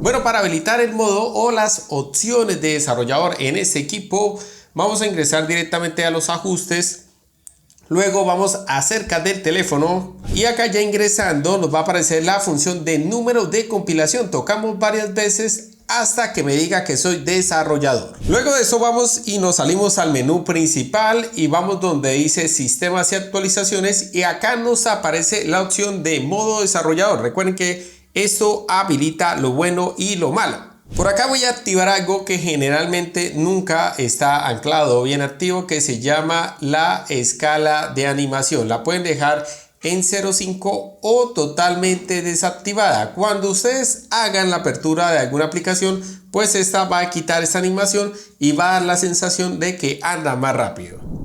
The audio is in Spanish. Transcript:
Bueno, para habilitar el modo o las opciones de desarrollador en este equipo, vamos a ingresar directamente a los ajustes. Luego vamos acerca del teléfono y acá ya ingresando nos va a aparecer la función de número de compilación. Tocamos varias veces hasta que me diga que soy desarrollador. Luego de eso vamos y nos salimos al menú principal y vamos donde dice sistemas y actualizaciones y acá nos aparece la opción de modo desarrollador. Recuerden que esto habilita lo bueno y lo malo. Por acá voy a activar algo que generalmente nunca está anclado o bien activo, que se llama la escala de animación. La pueden dejar en 0.5 o totalmente desactivada. Cuando ustedes hagan la apertura de alguna aplicación, pues esta va a quitar esta animación y va a dar la sensación de que anda más rápido.